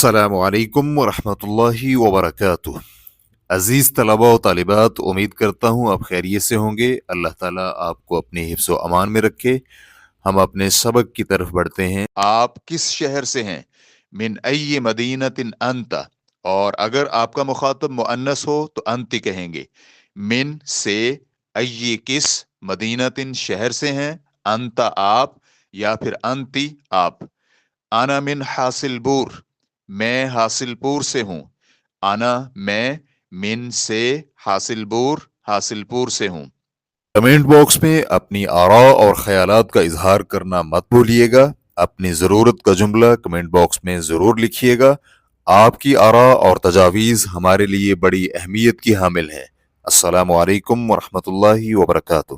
السلام علیکم ورحمۃ اللہ وبرکاتہ۔ عزیز طلباء و طالبات، امید کرتا ہوں آپ خیریت سے ہوں گے۔ اللہ تعالیٰ آپ کو اپنے حفظ و امان میں رکھے۔ ہم اپنے سبق کی طرف بڑھتے ہیں۔ آپ کس شہر سے ہیں؟ من ای مدینۃ انت، اور اگر آپ کا مخاطب مؤنث ہو تو انت کہیں گے۔ من سے، ای کس، مدینۃ شہر سے ہیں، انت آپ، یا پھر انتی آپ۔ انا من حاصل بور، میں حاصل پور سے ہوں۔ انا میں، من سے، حاصل پور سے ہوں۔ کمنٹ باکس میں اپنی آراء اور خیالات کا اظہار کرنا مت بھولیے گا۔ اپنی ضرورت کا جملہ کمنٹ باکس میں ضرور لکھیے گا۔ آپ کی آراء اور تجاویز ہمارے لیے بڑی اہمیت کی حامل ہیں۔ السلام علیکم ورحمۃ اللہ وبرکاتہ۔